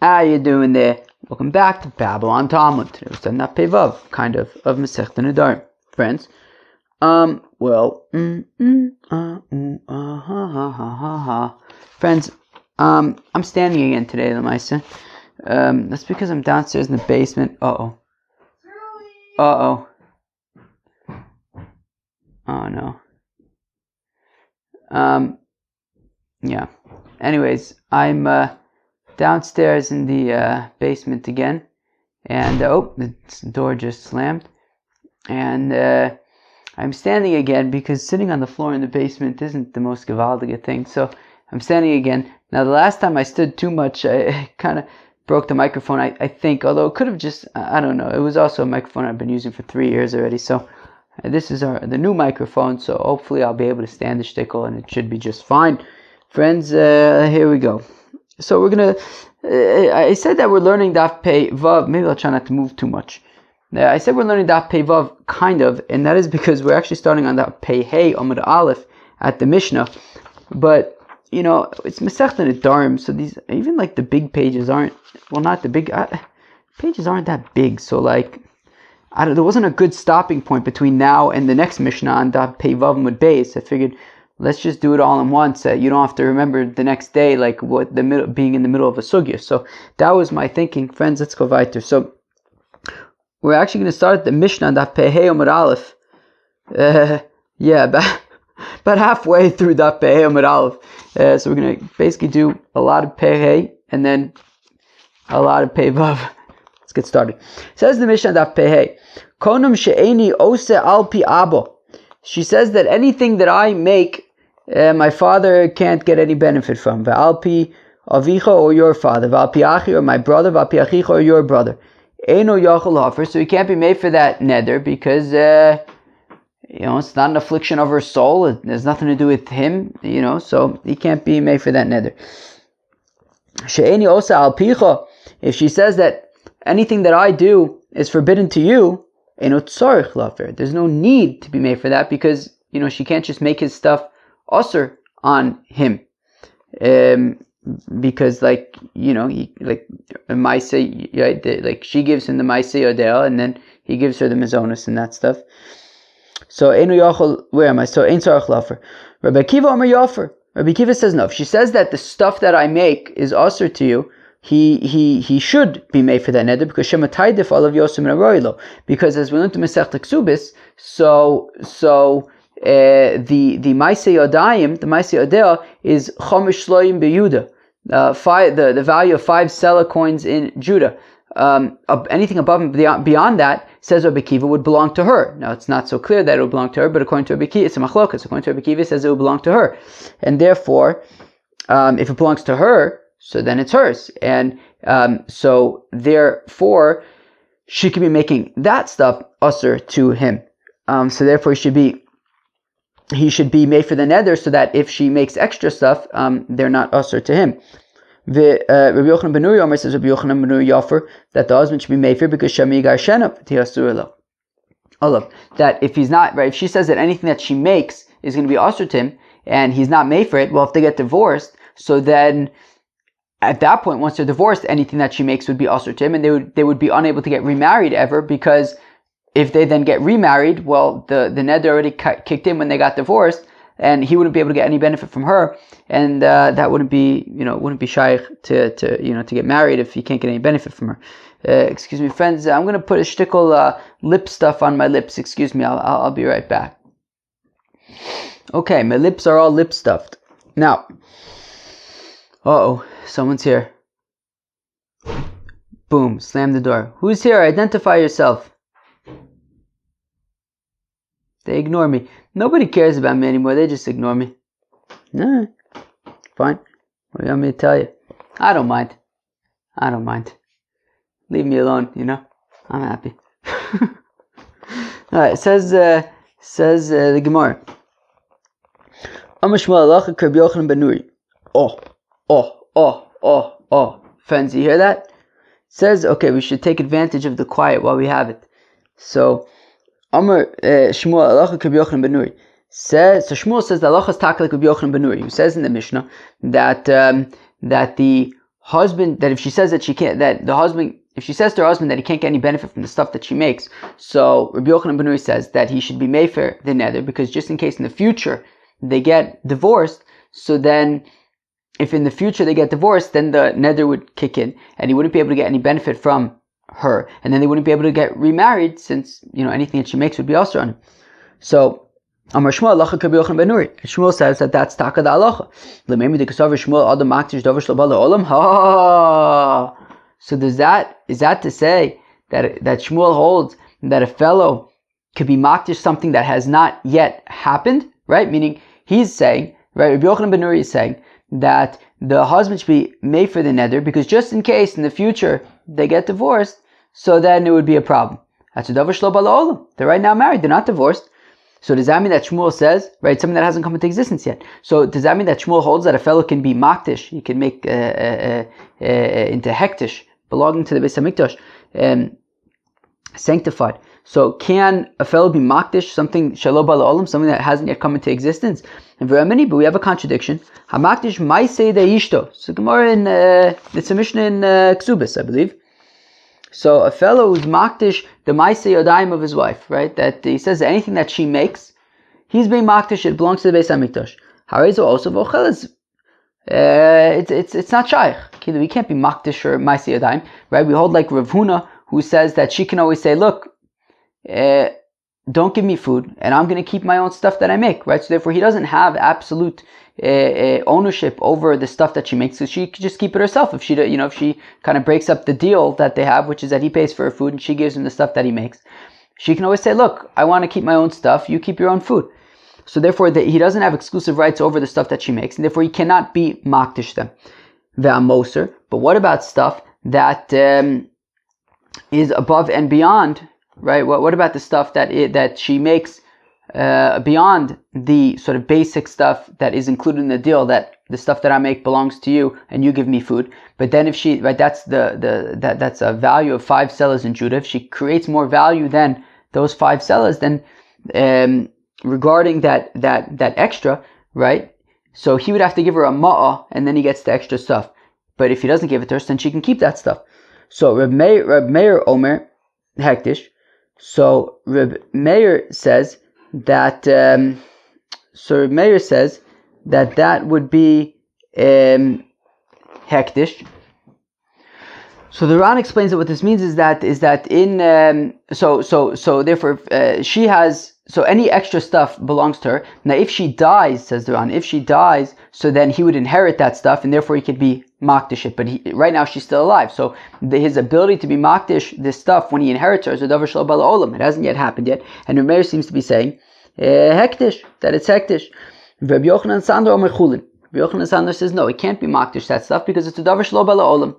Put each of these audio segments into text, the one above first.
How you doing there? Welcome back to Babylon Talmud. Today we're studying that Pevav, kind of Masechta Nedarim, friends. Friends, I'm standing again today, Lamaisa. That's because I'm downstairs in the basement. Oh no. Yeah. Anyways, I'm downstairs in the basement again, and the door just slammed, and I'm standing again because sitting on the floor in the basement isn't the most gewaldige thing. So I'm standing again. Now, the last time I stood too much, I kind of broke the microphone, I think, although it could have just, I don't know. It was also a microphone I've been using for 3 years already. So this is the new microphone, so hopefully I'll be able to stand the shtickle and it should be just fine. Friends, here we go. So we're going to, I said that we're learning Daf Pei Vav. Maybe I'll try not to move too much. I said we're learning Daf Pei Vav, kind of, and that is because we're actually starting on Daf Pei Hey Amud Aleph at the Mishnah. But, you know, it's Masechta Nedarim, so these, even like the big pages aren't, well, not the big, pages aren't that big, so like, there wasn't a good stopping point between now and the next Mishnah on Daf Pei Vav Amud Beis. I figured, let's just do it all in once. You don't have to remember the next day, like what being in the middle of a sugya. So that was my thinking, friends. Let's go weiter. So we're actually going to start the Mishnah Daf Pei Hey Amud Aleph. About halfway through Daf Pei Hey Amud Aleph. So we're going to basically do a lot of Pei Hey and then a lot of Pei Vav. Let's get started. Says the Mishnah Daf Pei Hey, Konam she'eni ose al pi abo. She says that anything that I make, my father can't get any benefit from. V'alpi avicha, or your father. V'alpi achi, or my brother. V'alpi achicha, or your brother. Eino yachol hafer. So he can't be made for that neder because, it's not an affliction of her soul. It has nothing to do with him, so he can't be made for that neder. She'eni osa alpicha. If she says that anything that I do is forbidden to you, there's no need to be made for that because, she can't just make his stuff usher on him. Because he, like Maaseh, like she gives him the Maaseh Yodel and then he gives her the Mazonos and that stuff. So where am I? So Ein Tzarech Lafer. Rabbi Akiva Omer Yafer. Rabbi Akiva says no. If she says that the stuff that I make is usher to you, he should be made for that neder because Shema Taidif Olav Yosem Naroilo. Because as we learned in Masechta Ksubis, so the Maaseh Yodayim, the Maaseh Yodel is Chomish Shloim BeYudah. The value of 5 selah coins in Judah. Anything above and beyond that, says Rabbi Akiva, would belong to her. Now, it's not so clear that it would belong to her, but according to Rabbi Akiva, it's a machlokas. According to Rabbi Akiva, it says it would belong to her. And therefore, if it belongs to her, so then it's hers. And so therefore, she could be making that stuff usher to him. So therefore, he should be made for the neder, so that if she makes extra stuff, they're not usher to him. Rabbi Yochanan ben Nuri Omer says Rabbi Yochanan ben Nuri Yafer that the husband should be made for because Shami Garshenov Tiasur Olav. That if he's not right, if she says that anything that she makes is going to be usher to him and he's not made for it, well, if they get divorced, so then at that point, once they're divorced, anything that she makes would be usher to him, and they would be unable to get remarried ever, because if they then get remarried, well, the neder already kicked in when they got divorced, and he wouldn't be able to get any benefit from her, and that wouldn't be shaykh to get married if he can't get any benefit from her. Excuse me, friends. I'm going to put a shtickle lip stuff on my lips. Excuse me. I'll be right back. Okay, my lips are all lip stuffed now. Someone's here. Boom, slam the door. Who's here? Identify yourself. They ignore me. Nobody cares about me anymore. They just ignore me. Alright, fine. What do you want me to tell you? I don't mind. Leave me alone, I'm happy. Alright, says the Gemara. Friends, you hear that? Says, okay, we should take advantage of the quiet while we have it. So, Amr Shmuel Alacha Rabbi Yochanan ben Nuri says. So Shmuel says the Alacha is taklik Rabbi Yochanan ben Nuri, who says in the Mishnah that the husband, that if she says that she can't, that the husband, if she says to her husband that he can't get any benefit from the stuff that she makes, so Rabbi Yochanan ben Nuri says that he should be mefer the neder, because just in case in the future they get divorced, so then if in the future they get divorced, then the neder would kick in, and he wouldn't be able to get any benefit from her, and then they wouldn't be able to get remarried, since anything that she makes would be also on him. So Amar Shmuel Halacha Rabbi Yochanan ben Nuri. Shmuel says that that's taka da halacha. Lememi de kasav Shmuel adam maktish davar shlo bala olam. Ha. So is that to say that Shmuel holds that a fellow could be maktish something that has not yet happened, right? Meaning he's saying, right? Rabbi Yochanan ben Nuri is saying that the husband should be made for the neder, because just in case in the future they get divorced, so then it would be a problem. That's a davar shlo bala olam. They're right now married. They're not divorced. So does that mean that Shmuel says, right, something that hasn't come into existence yet? So does that mean that Shmuel holds that a fellow can be maktish, he can make into hektish, belonging to the Beis Hamikdash, sanctified? So can a fellow be maktish something shelo bala olam, something that hasn't yet come into existence? And very many, but we have a contradiction. Hamaktish maisei de ishto. So Gemara in it's a Mishnah in Ksubis, I believe. So a fellow who's maktish the maaseh yadayim of his wife, right? That he says that anything that she makes, he's being maktish. It belongs to the Beis Hamikdash. Harezo also vocheles. It's not shaykh. We can't be maktish or maaseh yadayim, right? We hold like Rav Huna, who says that she can always say, look, don't give me food, and I'm going to keep my own stuff that I make, right? So therefore, he doesn't have absolute ownership over the stuff that she makes, so she could just keep it herself. If she, if she kind of breaks up the deal that they have, which is that he pays for her food and she gives him the stuff that he makes, she can always say, look, I want to keep my own stuff, you keep your own food. So therefore, he doesn't have exclusive rights over the stuff that she makes, and therefore he cannot be maktish them. Ve'amoser. But what about stuff that is above and beyond? Right? What about the stuff that she makes beyond the sort of basic stuff that is included in the deal, that the stuff that I make belongs to you and you give me food? But then if she, right, that's that's a value of 5 sellers in Judah. If she creates more value than those 5 sellers, then regarding that extra, right? So he would have to give her a ma'ah, and then he gets the extra stuff. But if he doesn't give it to her, then she can keep that stuff. So Reb Meir Omer hektish. So Reb Meir says that. So Reb Meir says that would be hektish. So the Ran explains that what this means is that in so therefore she has, so any extra stuff belongs to her. Now if she dies, says the Ran, if she dies, so then he would inherit that stuff, and therefore he could be makdish it. But right now she's still alive, so his ability to be makdish this stuff when he inherits her is a davar shelo bala olam. It hasn't yet happened yet, and Reb Meir seems to be saying hektish, that it's hektish. Rabbi Yochanan Sandor Omer Chulin. Rabbi Yochanan Sandor says no, it can't be makdish that stuff because it's a davar shelo bala olam,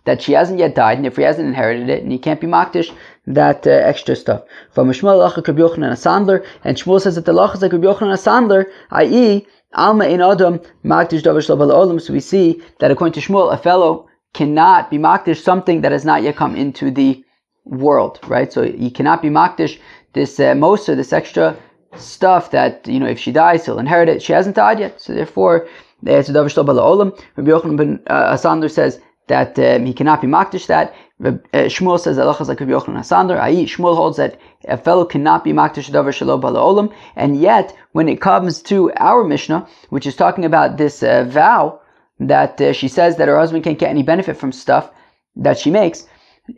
that she hasn't yet died, and if he hasn't inherited it, and he can't be makdish that extra stuff. From Shmuel Lachak Rabbi Yochanan Asandler, and Shmuel says that the Lach is like Rabbi Yochanan Asandler, i.e., Alma in Adam makdish davar shelo bala olam. So we see that according to Shmuel, a fellow cannot be makdish something that has not yet come into the world, right? So he cannot be makdish this moser, this extra stuff that, if she dies, he'll inherit it. She hasn't died yet, so therefore it's a davar shelo bala olam. Rabbi Yochanan ben Asandler says that he cannot be makdish that. Shmuel says that like Rabbi Yochanan Asander, i.e. Shmuel holds that a fellow cannot be makdish davar shelo bala olam. And yet, when it comes to our Mishnah, which is talking about this vow that she says that her husband can't get any benefit from stuff that she makes,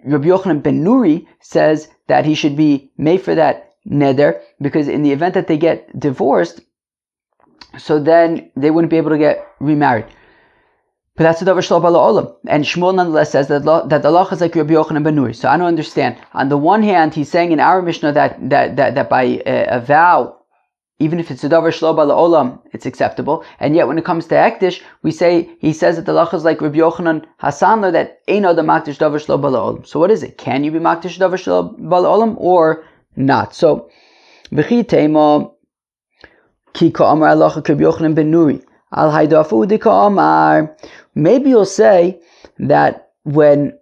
Rabbi Yochanan ben Nuri says that he should be made for that neder, because in the event that they get divorced, so then they wouldn't be able to get remarried. But that's the davar shelo bala olam. And Shmuel nonetheless says that the law is like Rabbi Yochanan ben Nuri. So I don't understand. On the one hand, he's saying in our Mishnah that by a vow, even if it's a davar shelo bala olam, it's acceptable. And yet when it comes to hektish, he says that the law is like Rabbi Yochanan Hasanler, that ain't no the makdish davar shelo bala olam. So what is it? Can you be makdish davar shelo bala olam or not? So v'chi teima ki ka'amar alacha Rabbi Yochanan ben Nuri al haydafu di ka'amar. Maybe you'll say that when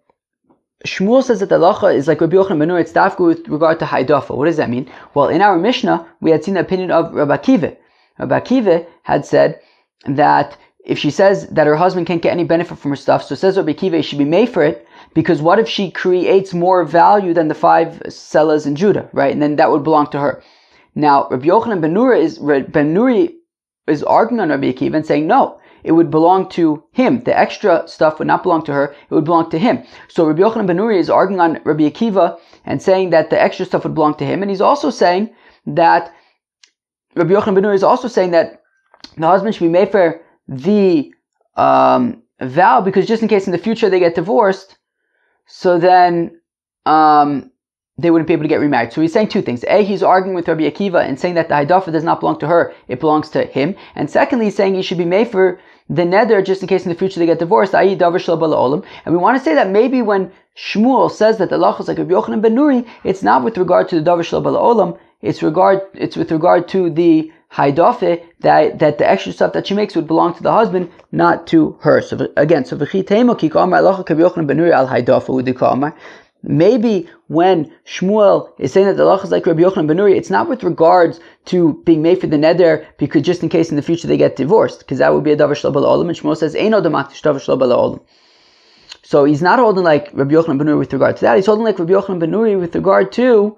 Shmuel says that the halacha is like Rabbi Yochanan ben Nuri, it's dafka with regard to haidafa. What does that mean? Well, in our Mishnah, we had seen the opinion of Rabbi Akiva. Rabbi Akiva had said that if she says that her husband can't get any benefit from her stuff, so says Rabbi Akiva, she should be made for it, because what if she creates more value than the 5 sellers in Judah, right? And then that would belong to her. Now, Rabbi Yochanan ben Nuri is arguing on Rabbi Akiva and saying, no, it would belong to him. The extra stuff would not belong to her, it would belong to him. So Rabbi Yochanan ben Nuri is arguing on Rabbi Akiva and saying that the extra stuff would belong to him. And he's also saying that, Rabbi Yochanan ben Nuri is also saying that the husband should be made for the vow, because just in case in the future they get divorced, so then they wouldn't be able to get remarried. So he's saying 2 things. A, he's arguing with Rabbi Akiva and saying that the Haidafa does not belong to her, it belongs to him. And secondly, he's saying he should be made for the neder just in case in the future they get divorced, i.e. davar shel bala olam. And we want to say that maybe when Shmuel says that the halacha is like Rabbi Yochanan ben Nuri, it's not with regard to the davar shel bala olam, it's with regard to the Haidafe, that the extra stuff that she makes would belong to the husband, not to her. So again, maybe when Shmuel is saying that the halacha is like Rabbi Yochanan ben Nuri, it's not with regards to being made for the neder, because just in case in the future they get divorced, because that would be a davar shel bala olam, and Shmuel says eino damatish davar shel bala olam. So he's not holding like Rabbi Yochanan ben Nuri with regard to that. He's holding like Rabbi Yochanan ben Nuri with regard to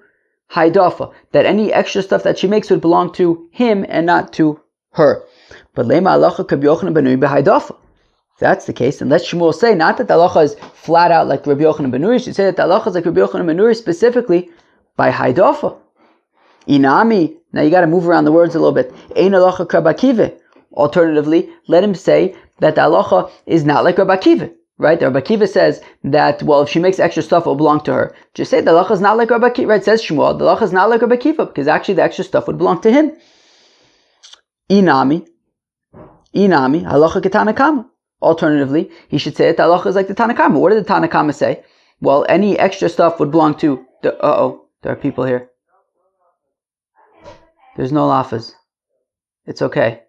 Haidafa, that any extra stuff that she makes would belong to him and not to her. But lema halacha Rabbi Yochanan ben Nuri b'Haidafa. If that's the case, then let Shmuel say not that the halacha is flat out like Rabbi Yochanan ben Nuri. She should say that the halacha is like Rabbi Yochanan ben Nuri specifically by Haidafa. Inami. Now you got to move around the words a little bit. Ein halacha Rabbi Akiva. Alternatively, let him say that the halacha is not like Rabbi Akiva. Right? Rabbi Akiva says that, well, if she makes extra stuff, it will belong to her. Just say the halacha is not like Rabbi Akiva. Right? Says Shmuel, the halacha is not like Rabbi Akiva, because actually the extra stuff would belong to him. Inami, halacha ketanakama. Alternatively, he should say that the halacha is like the Tanakama. What did the Tanakama say? Well, any extra stuff would belong to the... there are people here. There's no lafas. It's okay.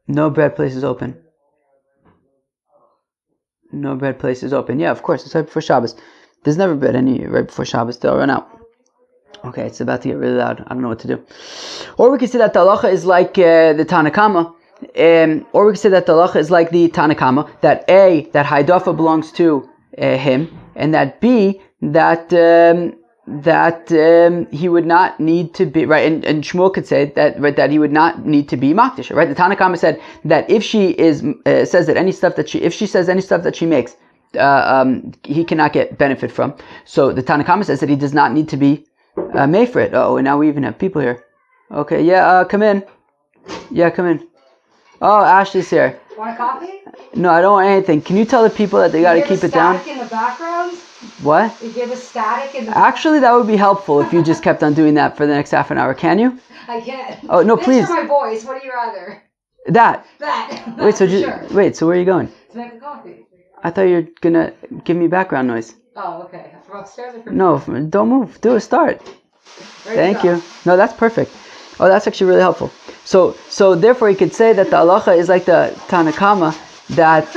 No bread place is open. No bread place is open. Yeah, of course, it's right before Shabbos. There's never bread right before Shabbos. They'll run out. Okay, it's about to get really loud. I don't know what to do. Or we could say that the halacha is like the Tanakama. Or we could say that the halacha is like the Tanakama. That A, that Haidafa belongs to him. And that B, that he would not need to be, right, and Shmuel could say that, right, that he would not need to be Makdisha, right? The Tanakama said that if she is, says that if she says any stuff that she makes, he cannot get benefit from. So the Tanakama says that he does not need to be made for it. And now we even have people here. Okay, yeah, come in. Yeah, come in. Oh, Ashley's here. Want a coffee? No, I don't want anything. Can you tell the people that they got to keep it down? Static in the background? What? You give a static in the Actually, that would be helpful if you just kept on doing that for the next half an hour. Can you? I can. Oh, no, please. Picture my voice. What do you rather? That. Wait, so sure. So where are you going? To make a coffee. I thought you were going to give me background noise. Oh, okay. From upstairs or from No, don't move. Do a start. Thank you. No, that's perfect. Oh, that's actually really helpful. So therefore, you could say that the halacha is like the Tanakama, that,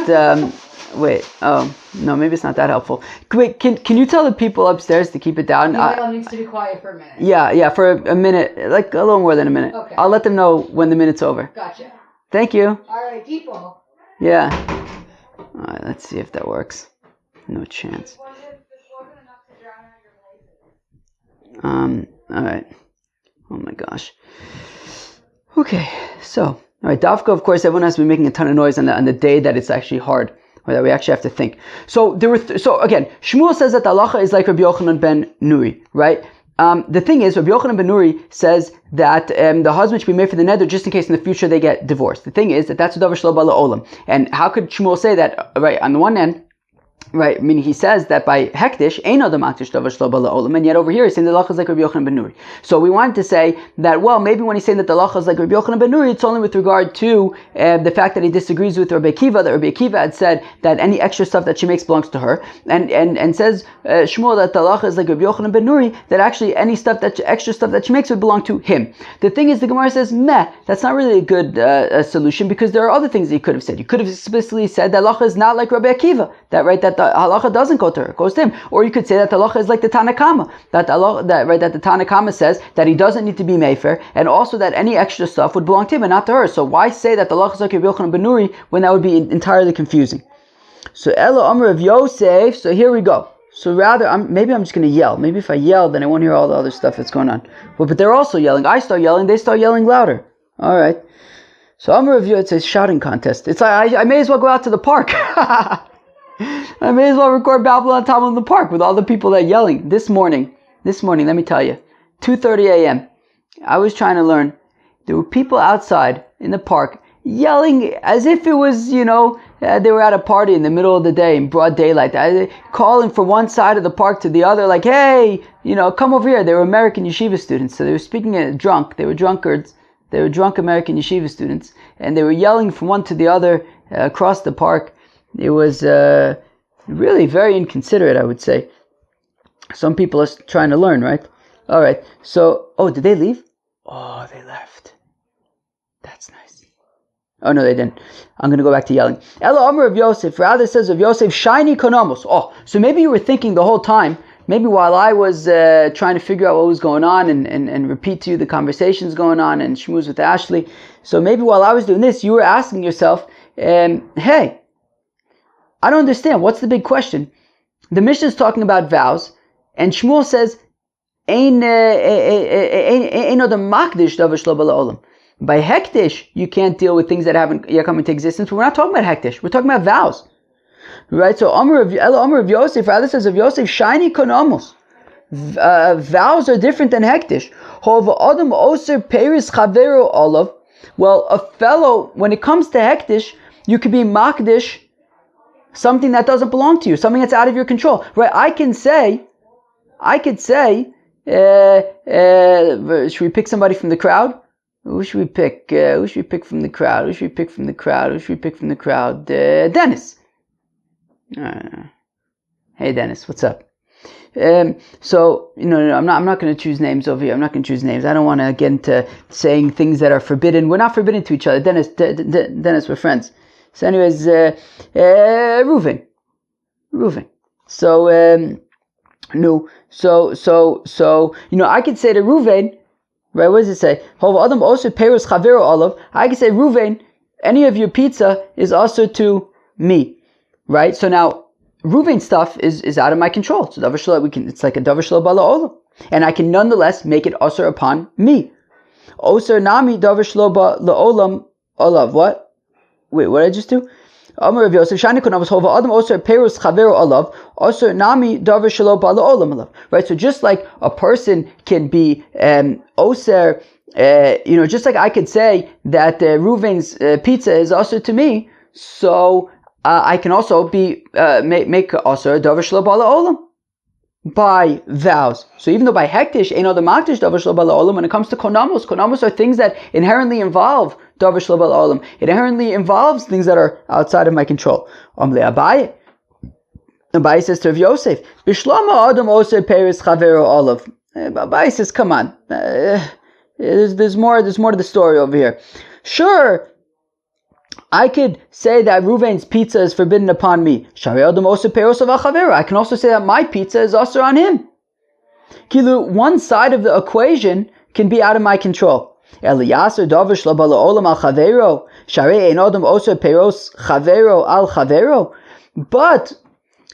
no, maybe it's not that helpful. Wait, can you tell the people upstairs to keep it down? Email needs to be quiet for a minute. Yeah, for a minute, like a little more than a minute. Okay. I'll let them know when the minute's over. Gotcha. Thank you. All right, people. Yeah. All right, let's see if that works. No chance. All right. Oh my gosh. Okay, so, all right, Dafka, of course, everyone has to be making a ton of noise on the day that it's actually hard, or that we actually have to think. So again, Shmuel says that the halacha is like Rabbi Yochanan ben Nuri, right? The thing is, Rabbi Yochanan ben Nuri says that the husband should be made for the neder just in case in the future they get divorced. The thing is that that's a davar shelo bala olam. And how could Shmuel say that, right, on the one hand, right, I mean, he says that by hektish, eino damatish davar shelo bala olam, and yet over here he's saying the halacha is like Rabbi Yochanan ben Nuri. So we wanted to say that, well, maybe when he's saying that the halacha is like Rabbi Yochanan ben Nuri, it's only with regard to the fact that he disagrees with Rabbi Akiva, that Rabbi Akiva had said that any extra stuff that she makes belongs to her, and says Shmuel that the halacha is like Rabbi Yochanan ben Nuri, that actually any extra stuff that she makes would belong to him. The thing is, the Gemara says, that's not really a good solution, because there are other things that you could have said. You could have explicitly said that halacha is not like Rabbi Akiva, that the halacha doesn't go to her; it goes to him. Or you could say that the halacha is like the Tanakama, that the Tanakama says that he doesn't need to be mefer, and also that any extra stuff would belong to him and not to her. So why say that the halacha is like Rabbi Yochanan ben Nuri when that would be entirely confusing? So Ella Amr of Yosef. So here we go. So rather, maybe I'm just going to yell. Maybe if I yell, then I won't hear all the other stuff that's going on. But they're also yelling. I start yelling, they start yelling louder. All right. So Amr of Yosef, it's a shouting contest. It's like I may as well go out to the park. I may as well record Babylon Talmud in the park with all the people that are yelling. This morning, let me tell you, 2:30 a.m., I was trying to learn. There were people outside in the park yelling as if it was, they were at a party in the middle of the day in broad daylight, calling from one side of the park to the other, like, hey, come over here. They were American yeshiva students, so they were speaking drunk. They were drunkards. They were drunk American yeshiva students, and they were yelling from one to the other across the park. It was really very inconsiderate, I would say. Some people are trying to learn, right? All right. So, did they leave? Oh, they left. That's nice. Oh, no, they didn't. I'm going to go back to yelling. Ella Amr of Yosef, rather says of Yosef, shiny konamos. Oh, so maybe you were thinking the whole time, maybe while I was trying to figure out what was going on and repeat to you the conversations going on and schmooze with Ashley. So maybe while I was doing this, you were asking yourself, hey, I don't understand. What's the big question? The Mishnah is talking about vows, and Shmuel says, Ein odam makdish davar shlo b'la'olam. By hektish, you can't deal with things that haven't yet come into existence. But we're not talking about hektish. We're talking about vows. Right? So Amr of Yosef, rather says of Yosef, shiny konamos. Vows are different than hektish. Adam oser peris chavero olav. Well, a fellow, when it comes to hektish, you could be makdish something that doesn't belong to you, something that's out of your control. Right? I could say, should we pick somebody from the crowd? Who should we pick? Who should we pick from the crowd? Dennis. Hey Dennis, what's up? So I'm not going to choose names over here. I'm not going to choose names. I don't want to get into saying things that are forbidden. We're not forbidden to each other. Dennis, we're friends. So anyways, Reuven. So no. So I could say to Reuven. Right, what does it say? I can say, Reuven, any of your pizza is also to me. Right? So now, Reuven's stuff is out of my control. So it's like a davar shelo bala olam. And I can nonetheless make it osir upon me. Osir nami davar shelo bala olam olav. What? Wait, what did I just do? Amar of Yosef, shani konavos hova adam osir perus chavero olav, osir nami davar shelo bala olam olav. Right, so just like a person can be osir, just like I could say that Reuven's pizza is osir to me, so I can also be make osir davar shelo bala olam by vows. So even though by hektish ain't other makdish davar shelo bala olam, when it comes to konamos are things that inherently involve davar shelo bala olam. It inherently involves things that are outside of my control. Abaye says to Rav Yosef, Bishlama adam osir peris chavero olav. Abaye says, come on, there's more to the story over here. Sure, I could say that Reuven's pizza is forbidden upon me. I can also say that my pizza is also on him. Kilu, one side of the equation can be out of my control. But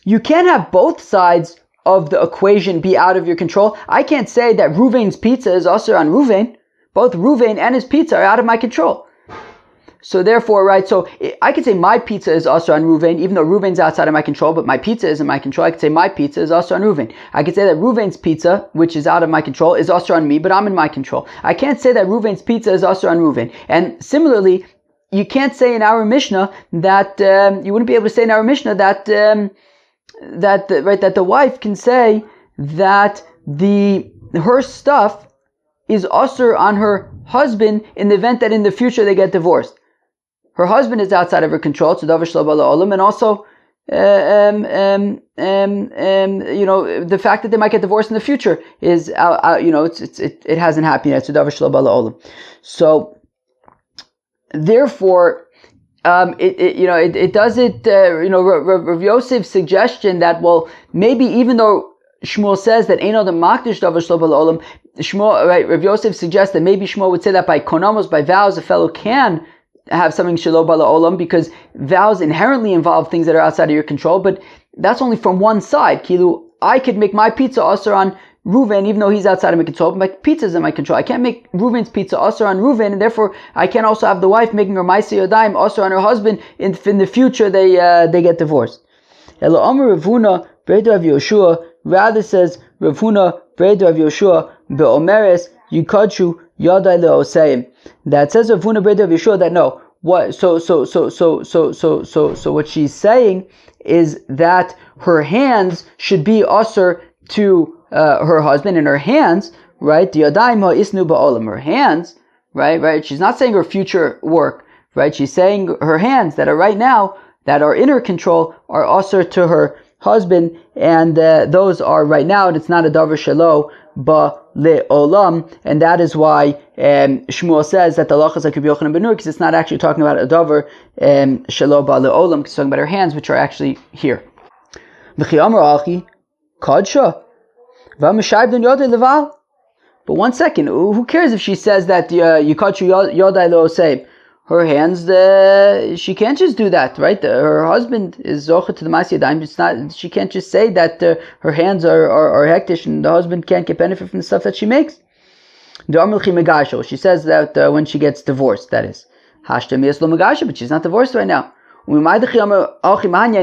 you can't have both sides of the equation be out of your control. I can't say that Reuven's pizza is also on Reuven. Both Reuven and his pizza are out of my control. So therefore, right, so I could say my pizza is also on Reuven, even though Reuven's outside of my control, but my pizza is in my control. I could say my pizza is also on Reuven. I could say that Reuven's pizza, which is out of my control, is also on me, but I'm in my control. I can't say that Reuven's pizza is also on Reuven. And similarly, you can't say in our Mishnah that, you wouldn't be able to say in our Mishnah that the wife can say that her stuff is usher on her husband in the event that in the future they get divorced. Her husband is outside of her control, so davar shelo bala olam, and also, the fact that they might get divorced in the future is, it hasn't happened yet, so davar shelo bala olam. So, therefore, it does it. Rav Yosef's suggestion that, well, maybe even though Shmuel says that ain't the makdish davar shlo b'olam, Shmuel, right? Rav Yosef suggests that maybe Shmuel would say that by konamos, by vows, a fellow can have something shelo b'olam, because vows inherently involve things that are outside of your control. But that's only from one side. Kilu, I could make my pizza usher on Reuven, even though he's outside of my control, but my pizza's in my control. I can't make Reuven's pizza usher on Reuven, and therefore I can't also have the wife making her ma'aseh yadayim usher on her husband. In the future, they get divorced. Elo Amar Rav Huna Bredo of Yoshua, rather says Rav Huna Bredo of Yoshua be'omeres yikadshu yadai le'oseim. That says Rav Huna Bredo of Yoshua that no. What? So what she's saying is that her hands should be usher to her husband, and her hands, right? The yadayim ha'isnu ba'olam. Her hands, right? She's not saying her future work, right? She's saying her hands that are right now, that are in her control, are usher to her husband, and those are right now, and it's not a davar shelo ba'le'olam, and that is why Shmuel says that the halacha is like Rabbi Yochanan ben Nur, because it's not actually talking about a davar shelo ba'le'olam, because it's talking about her hands, which are actually here. V'chi amar achi kadsha. But one second, who cares if she says that Yikachu Yodai Lo Seib? Her hands, she can't just do that, right? Her husband is Zocha to the Ma'aseh Yadayim. It's not, she can't just say that her hands are hektish and the husband can't get benefit from the stuff that she makes. She says that when she gets divorced, that is. But she's not divorced right now. And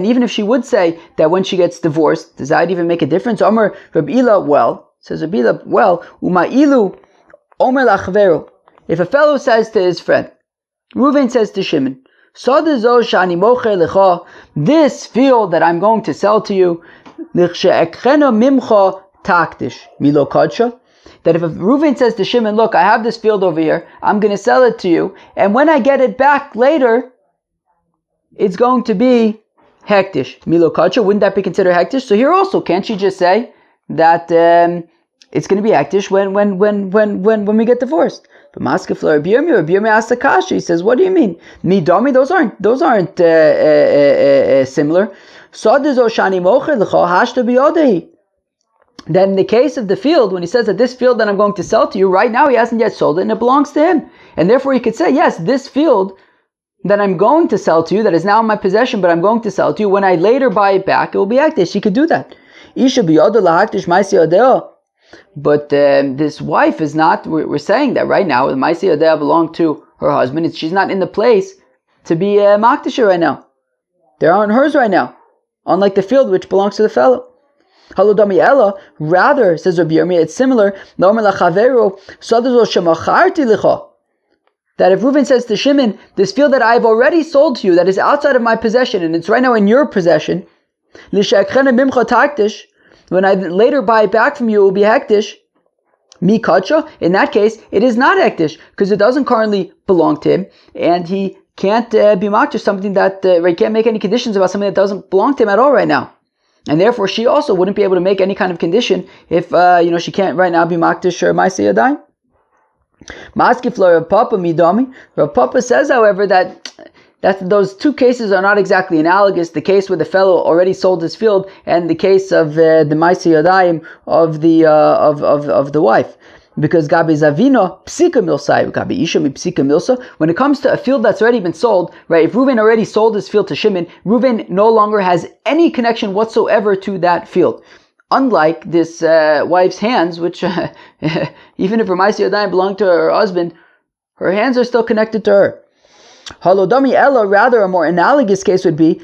even if she would say that when she gets divorced, does that even make a difference? Omer Rabila, well, says Rabila, well, Umailu Omer Lachveru. If a fellow says to his friend, Reuven says to Shimon, this field that I'm going to sell to you, that if Reuven says to Shimon, look, I have this field over here, I'm going to sell it to you, and when I get it back later, it's going to be hektish. Milo kacha, wouldn't that be considered hektish? So here also, can't she just say that it's going to be hektish when we get divorced? But Maskefla Rabbi asked the kasha. He says, what do you mean? Midami, those aren't similar. Then in the case of the field, when he says that this field that I'm going to sell to you, right now he hasn't yet sold it and it belongs to him. And therefore he could say, yes, this field that I'm going to sell to you, that is now in my possession, but I'm going to sell to you, when I later buy it back, it will be hektish. She could do that. But this wife is not, we're saying that right now, the ma'aseh yadeh belong to her husband. She's not in the place to be makdisha right now. They aren't hers right now, unlike the field which belongs to the fellow. Halodami Ella, rather, says Rabbi Yirmiyah, it's similar. That if Reuven says to Shimon, this field that I've already sold to you, that is outside of my possession, and it's right now in your possession, when I later buy it back from you, it will be hektish. Mi kacha, in that case, it is not hektish, because it doesn't currently belong to him, and he can't be makdish something that, he can't make any conditions about something that doesn't belong to him at all right now. And therefore, she also wouldn't be able to make any kind of condition if, she can't right now be makdish or ma'aseh yadayim. Maskif lo Rav Papa midami. Rav Papa says, however, that those two cases are not exactly analogous. The case where the fellow already sold his field, and the case of the ma'aseh yadayim of the wife. Because Gabi Zavino psika milsai, Gabi Isha mi psika milsa. When it comes to a field that's already been sold, right? If Reuven already sold his field to Shimon, Reuven no longer has any connection whatsoever to that field. Unlike this wife's hands, which even if her ma'aseh yadayim belong to her husband, her hands are still connected to her. Halodami Ella, rather a more analogous case would be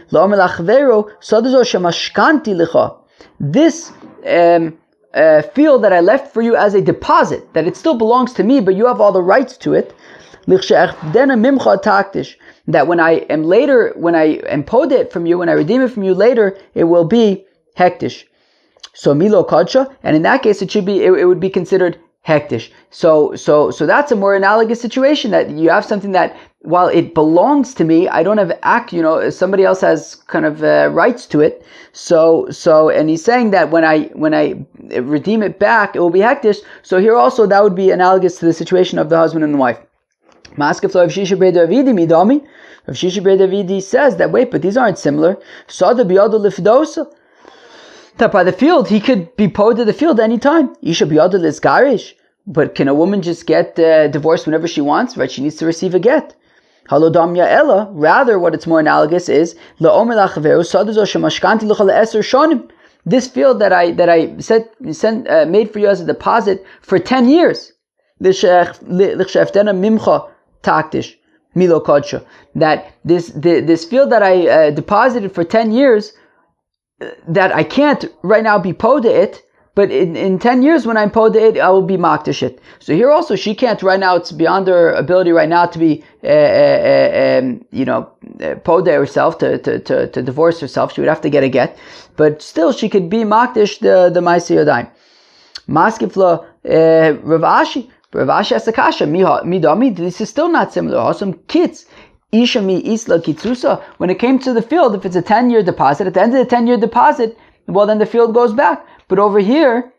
this field that I left for you as a deposit, that it still belongs to me, but you have all the rights to it. That when I impode it from you, when I redeem it from you later, it will be hektish. So milo kadsha, and in that case it would be considered hektish. So that's a more analogous situation, that you have something that while it belongs to me, I don't have somebody else has kind of rights to it. So and he's saying that when I redeem it back, it will be hektish. So here also that would be analogous to the situation of the husband and the wife. Maskef Rav Shisha Ber Davidi midami. Rav Shisha Ber Davidi says that wait, but these aren't similar. Sada biyadu lifdosa. That by the field he could be po to the field anytime. Isha biyadu lisgarish. But can a woman just get divorced whenever she wants? Right, she needs to receive a get. Halodam Ella. Rather, what it's more analogous is la'omer lachaveru sadazo shemashkanti lucha le'eser shonim. This field that I made for you as a deposit for 10 years. Mimcha taktish milo kodsha. That this field that I deposited for 10 years, that I can't right now be poda it. But in 10 years, when I'm poda it, I will be makdish it. So here also, she can't right now. It's beyond her ability right now to be, poda herself to divorce herself. She would have to get a get, but still she could be makdish the ma'aseh yadayim. Maskifla Rav Ashi Asakasha midami. This is still not similar. Awesome kids. Isha mi isla kitzusa. When it came to the field, if it's a 10-year deposit, at the end of the 10-year deposit, well then the field goes back. But over here,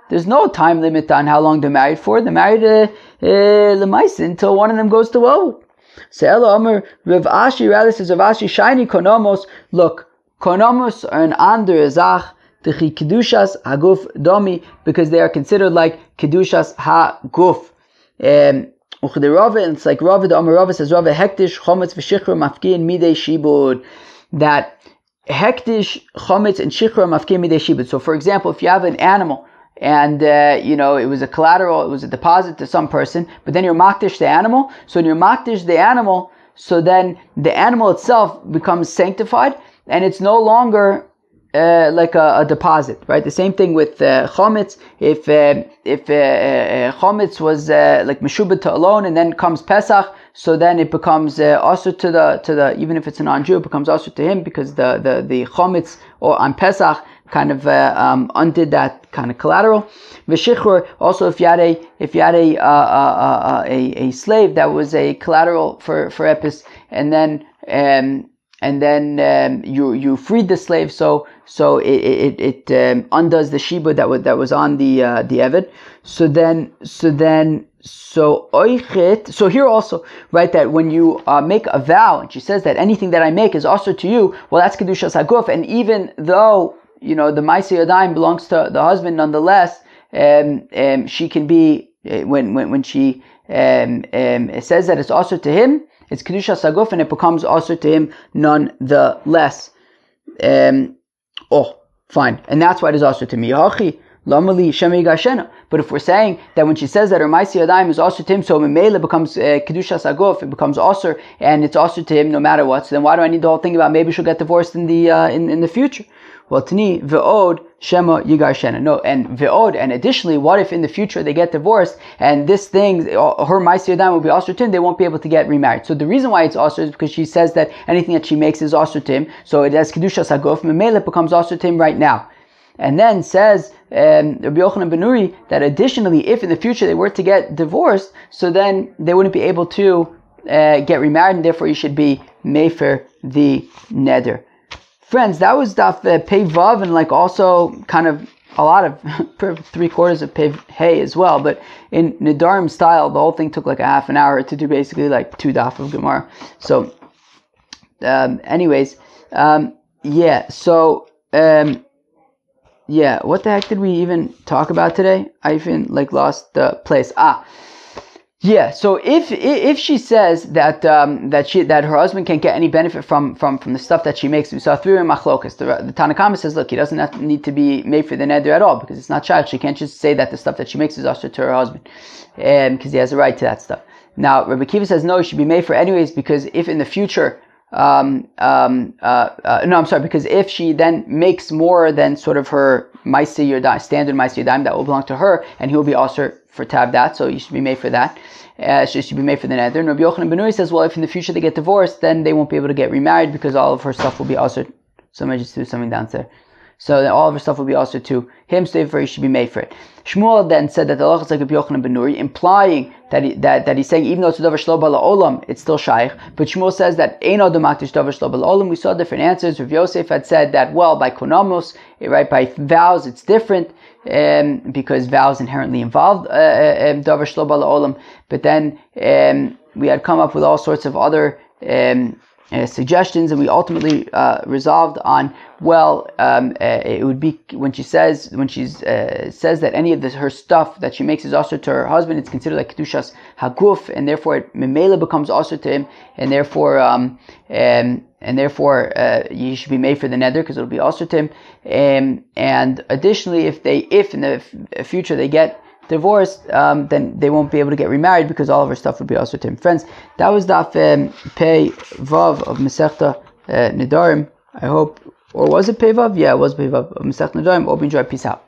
there's no time limit on how long they're married for. They're married lemaisa until one of them goes to Elwood. So Ella Amr Rav Ashi rather says Rav Ashi shiny konomos. Look, konomos are an under ezach the kedushas haguf domi because they are considered like kedushas haguf. And it's like Rava the Amr Rava says Rava hektish chometz v'shichur mafkin midei shibud, that hektish, chometz, and shikra mafkim midei shibud. So, for example, if you have an animal and it was a collateral, it was a deposit to some person, but then you're makdish the animal. So when you're makdish the animal, so then the animal itself becomes sanctified, and it's no longer like a deposit, right? The same thing with chometz. If chometz was like meshubah to alone, and then comes Pesach, so then it becomes also to the even if it's a non-Jew, it becomes also to him because the chometz or on Pesach kind of undid that kind of collateral. V'shichur also if you had a slave that was a collateral for Epis, and then you freed the slave, so it undoes the shibud that was on the eved. So here also, right, that when you make a vow, and she says that anything that I make is also to you, well, that's kedushas haguf, and even though the ma'aseh yadayim belongs to the husband, nonetheless, she can be when she says that it's also to him, it's kedushas haguf, and it becomes also to him nonetheless. Fine, and that's why it is also to me. But if we're saying that when she says that her ma'aseh yadayim is also to him, so memela becomes kedushas haguf, it becomes also, and it's also to him no matter what. So then why do I need the whole thing about maybe she'll get divorced in the future? Well, tani ve'od shema yigar shena. No, and ve'od, and additionally, what if in the future they get divorced and this thing, her ma'aseh yadayim will be also to him, they won't be able to get remarried. So the reason why it's also is because she says that anything that she makes is also to him. So it has kedushas haguf, memela it becomes also to him right now. And then says Rabbi Yochanan ben Nuri that additionally, if in the future they were to get divorced, so then they wouldn't be able to get remarried, and therefore you should be mefer the neder. Friends, that was daf Pei Vav, and like also kind of a lot of 3/4 of Pei Hey as well. But in Nedarim style, the whole thing took like a half an hour to do basically like 2 daf of Gemara. So, what the heck did we even talk about today? I even lost the place. So if she says that her husband can't get any benefit from the stuff that she makes, we saw 3 machlokas. The Tanna Kama says, look, he doesn't need to be made for the neder at all because it's not shaykh. She can't just say that the stuff that she makes is also to her husband, because he has a right to that stuff. Now Rabbi Kiva says no, he should be made for anyways, because if in the future because if she then makes more than sort of her ma'aseh yadayim, standard ma'aseh yadayim, that will belong to her, and he will be also for tab that, so you should be made for that. She should be made for the neder. And Rabbi Yochanan ben Nuri says, well, if in the future they get divorced, then they won't be able to get remarried because all of her stuff will be also. Somebody just threw something downstairs. So then all of her stuff will be also to him, so therefore he should be made for it. Shmuel then said that the halacha is like Rabbi Yochanan ben Nuri, implying that he's saying even though it's a davar shlo bala olam, it's still shaykh. But Shmuel says that eino demaktish davar shlo bala olam. We saw different answers. Rav Yosef had said that, well, by konamos, right, by vows, it's different. because vows inherently involved davar shlo bala olam. But then we had come up with all sorts of other suggestions, and we ultimately resolved on, it would be when she says that any of her stuff that she makes is also to her husband, it's considered like kedushas haguf, and therefore it memela becomes also to him, and therefore you should be made for the neder because it'll be also to him. And additionally, if in the future they get divorced, then they won't be able to get remarried because all of her stuff would be also to him. Friends, that was Daf Pei Vav of Masechta Nedarim. I hope, or was it Pei Vav? Yeah, it was Pei Vav of Masechta Nedarim. Hope you enjoy. Peace out.